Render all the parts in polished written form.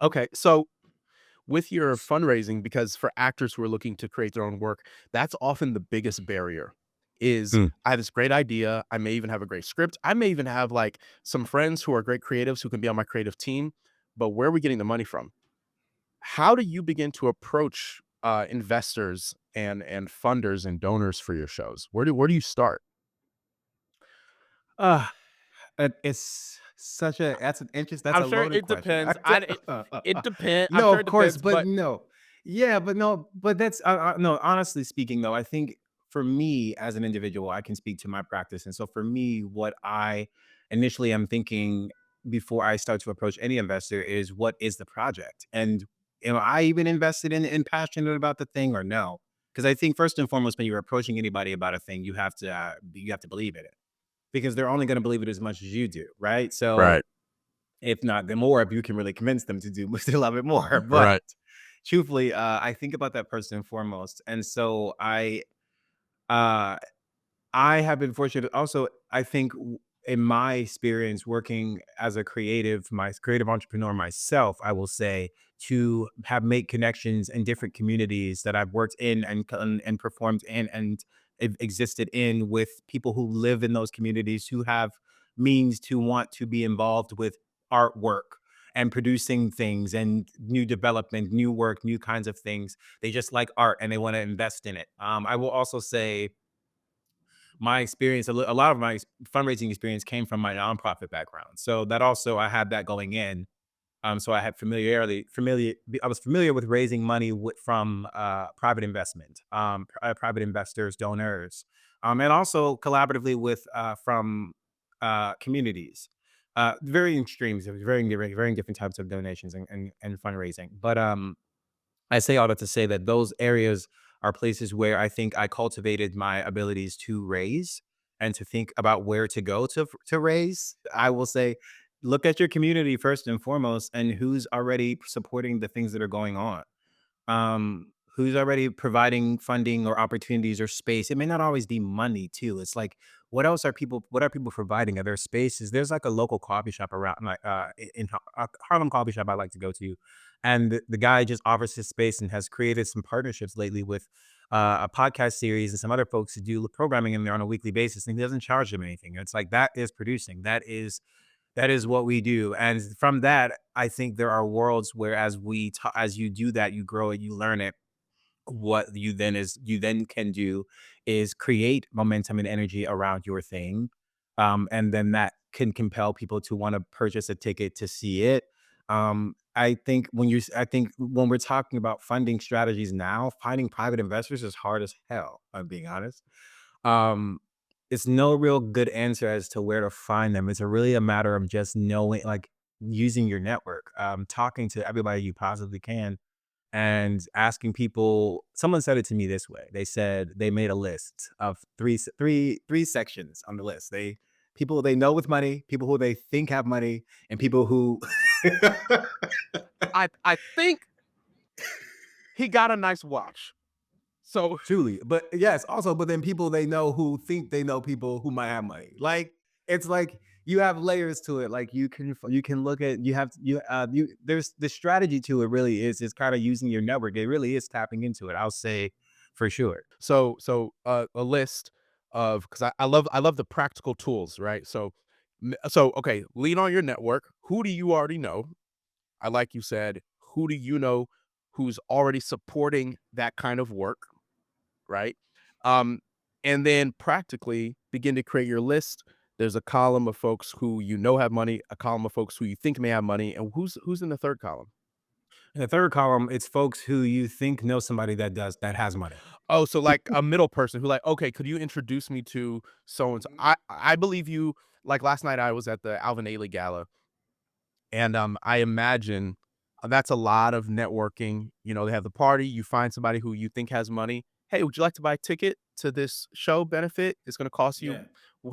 Okay, so with your fundraising, because for actors who are looking to create their own work, that's often the biggest barrier is Mm. I have this great idea. I may even have a great script. I may even have like some friends who are great creatives who can be on my creative team, but where are we getting the money from? How do you begin to approach investors and funders and donors for your shows? Where do you start? Uh, it's such a that's I'm a sure loaded it question. depends. It depends. I'm No, sure of it course, depends, but but no. Yeah, but no, but that's no, honestly speaking though, I think for me as an individual, I can speak to my practice. And so for me, what I initially am thinking before I start to approach any investor is what is the project? And am I even invested in and passionate about the thing or no? Because I think first and foremost, when you're approaching anybody about a thing, you have to believe in it because they're only going to believe it as much as you do, right? So right, if not the more, if you can really convince them to do still love it more. But right. truthfully, I think about that first and foremost, and so uh, I have been fortunate. Also, I think in my experience working as a creative entrepreneur myself, I will say to have made connections in different communities that I've worked in and performed in and existed in with people who live in those communities who have means to want to be involved with artwork and producing things and new development, new work, new kinds of things. They just like art and they want to invest in it. I will also say my experience, a lot of my fundraising experience came from my nonprofit background. So that also I had that going in. So I had I was familiar with raising money from private investment, private investors, donors, and also collaboratively with from communities. Varying streams, varying different types of donations and fundraising. But I say all that to say that those areas are places where I think I cultivated my abilities to raise and to think about where to go to raise. I will say, look at your community first and foremost, and who's already supporting the things that are going on. Who's already providing funding or opportunities or space. It may not always be money too. It's like, what are people providing? Are there spaces? There's like a local coffee shop around like Harlem coffee shop I like to go to. And the guy just offers his space and has created some partnerships lately with a podcast series and some other folks who do programming in there on a weekly basis. And he doesn't charge them anything. It's like that is producing. That is what we do, and from that, I think there are worlds where as you do that, you grow it, you learn it. What you then can do is create momentum and energy around your thing, and then that can compel people to wanna purchase a ticket to see it. I think when we're talking about funding strategies now, finding private investors is hard as hell, I'm being honest. Um, it's no real good answer as to where to find them. It's really a matter of just knowing, like using your network, talking to everybody you possibly can, and asking people. Someone said it to me this way. They said they made a list of three sections on the list. People they know with money, people who they think have money, and people who I think he got a nice watch. So truly, but yes, also, but then people they know who think they know people who might have money. Like it's like you have layers to it. Like you can look at you there's the strategy to it really is kind of using your network. It really is tapping into it. I'll say for sure. a list of because I love the practical tools, right? Okay, lean on your network. Who do you already know? I like you said, who do you know who's already supporting that kind of work, right? Um, and then practically begin to create your list. There's a column of folks who you know have money, a column of folks who you think may have money, and who's in the third column? In the third column, it's folks who you think know somebody that has money. Oh, so like a middle person who like, okay, could you introduce me to so and so? I believe you. Like last night, I was at the Alvin Ailey Gala, and I imagine that's a lot of networking. You know, they have the party. You find somebody who you think has money. Hey, would you like to buy a ticket to this show benefit? It's going to cost you Yeah.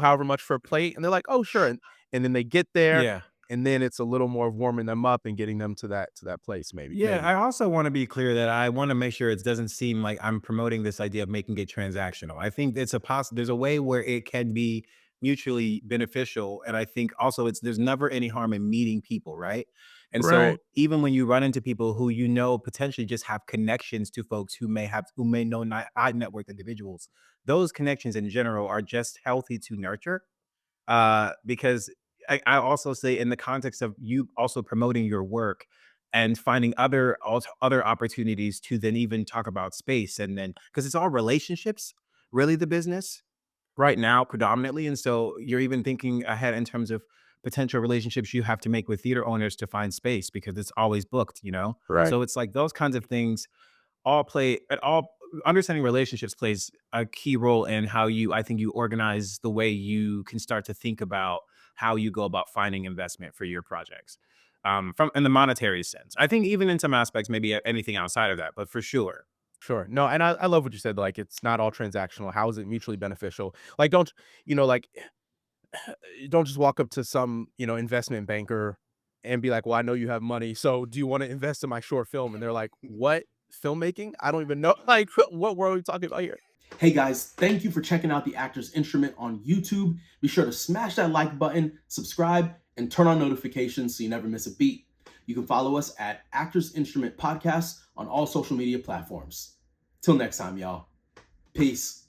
however much for a plate, and they're like, oh, sure. And then they get there, Yeah. and then it's a little more of warming them up and getting them to that place. Maybe, Yeah, maybe. I also want to be clear that I want to make sure it doesn't seem like I'm promoting this idea of making it transactional. I think there's a way where it can be mutually beneficial, and I think also it's there's never any harm in meeting people, right? And Right. so even when you run into people who you know potentially just have connections to folks who may know not high net worth individuals, those connections in general are just healthy to nurture. Because I also say in the context of you also promoting your work and finding other opportunities to then even talk about space, and then because it's all relationships, really the business right now predominantly. And so you're even thinking ahead in terms of potential relationships you have to make with theater owners to find space because it's always booked, you know? Right. So it's like those kinds of things all play at all. Understanding relationships plays a key role in how you I think you organize the way you can start to think about how you go about finding investment for your projects. From in the monetary sense. I think even in some aspects, maybe anything outside of that, but for sure. Sure. No, and I love what you said, like, it's not all transactional. How is it mutually beneficial? Like, like, don't just walk up to some, investment banker and be like, "Well, I know you have money, so do you wanna invest in my short film?" And they're like, "What? Filmmaking? I don't even know." Like, what world are we talking about here? Hey guys, thank you for checking out The Actor's Instrument on YouTube. Be sure to smash that like button, subscribe, and turn on notifications so you never miss a beat. You can follow us at Actors Instrument Podcast on all social media platforms. Till next time, y'all. Peace.